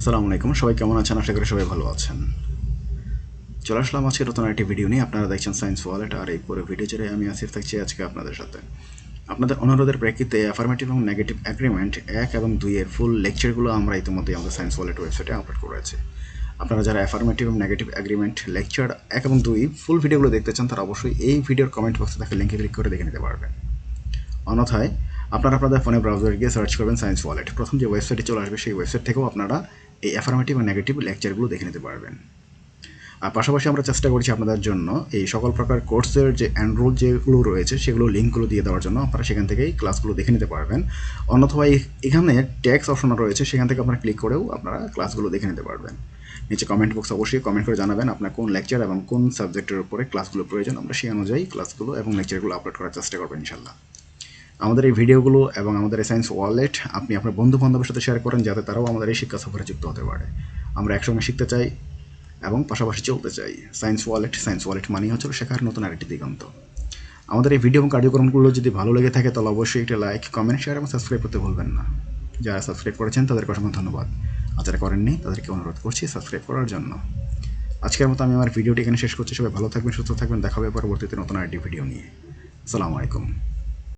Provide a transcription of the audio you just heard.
আসসালামু আলাইকুম, সবাই কেমন আছেন? আশা করি সবাই ভালো আছেন। চলে আসলাম আজকে নতুন একটি ভিডিও নিয়ে। আপনারা দেখছেন সায়েন্স ওয়ালেট, আর এই পুরো ভিডিও জুড়ে আমি আসিফ থাকছি আজকে আপনাদের সাথে। আপনাদের অনুরোধের প্রেক্ষিতে অ্যাফার্মেটিভ এবং নেগেটিভ এগ্রিমেন্ট 1 এবং 2 এর ফুল লেকচারগুলো আমরা ইতিমধ্যে আমাদের সায়েন্স ওয়ালেট ওয়েবসাইটে আপলোড করেছি। আপনারা যারা অ্যাফার্মেটিভ এবং নেগেটিভ এগ্রিমেন্ট লেকচার 1 এবং 2 ফুল ভিডিওগুলো দেখতে চান, তারা অবশ্যই এই ভিডিওর কমেন্ট বক্সে থাকা লিঙ্কে ক্লিক করে দেখে নিতে পারবেন। অন্যথায় আপনারা আপনাদের ফোনে ব্রাউজারে গিয়ে সার্চ করবেন সায়েন্স ওয়ালেট। প্রথম যে ওয়েবসাইটে চলে আসবে সেই ওয়েবসাইট থেকেও আপনারা এই অ্যাফার্মেটিভ এবং নেগেটিভ লেকচারগুলো দেখে নিতে পারবেন। আর পাশাপাশি আমরা চেষ্টা করছি আপনাদের জন্য এই সকল প্রকার কোর্সের যে এনরোল যেগুলো রয়েছে সেগুলো লিঙ্কগুলো দিয়ে দেওয়ার জন্য। আপনারা সেখান থেকেই ক্লাসগুলো দেখে নিতে পারবেন। অন্যথবা এখানে ট্যাক্স অপশন রয়েছে, সেখান থেকে আপনারা ক্লিক করেও আপনারা ক্লাসগুলো দেখে নিতে পারবেন। নিচে কমেন্ট বক্স অবশ্যই কমেন্ট করে জানাবেন আপনার কোন লেকচার এবং কোন সাবজেক্টের উপরে ক্লাসগুলো প্রয়োজন। আমরা সেই অনুযায়ী ক্লাসগুলো এবং লেকচারগুলো আপলোড করার চেষ্টা করবেন ইনশাল্লাহ। আমাদের এই ভিডিওগুলো এবং আমাদের এই সায়েন্স ওয়ালেট আপনি আপনার বন্ধু বান্ধবের সাথে শেয়ার করেন, যাতে তারাও আমাদের এই শিক্ষা সফরে যুক্ত হতে পারে। আমরা একসঙ্গে শিখতে চাই এবং পাশাপাশি চলতে চাই। সায়েন্স ওয়ালেট মানেই হচ্ছে শেখার নতুন আরেকটি দিগন্ত। আমাদের এই ভিডিও এবং কার্যক্রমগুলো যদি ভালো লেগে থাকে তাহলে অবশ্যই একটা লাইক, কমেন্ট, শেয়ার এবং সাবস্ক্রাইব করতে ভুলবেন না। যারা সাবস্ক্রাইব করেছেন তাদেরকে অসংখ্য ধন্যবাদ, আর যারা করেননি তাদেরকে অনুরোধ করছি সাবস্ক্রাইব করার জন্য। আজকের মতো আমি আমার ভিডিওটি এখানে শেষ করছি। সবাই ভালো থাকবেন, সুস্থ থাকবেন। দেখা হবে পরবর্তীতে নতুন আরেকটি ভিডিও নিয়ে। আসসালামু আলাইকুম।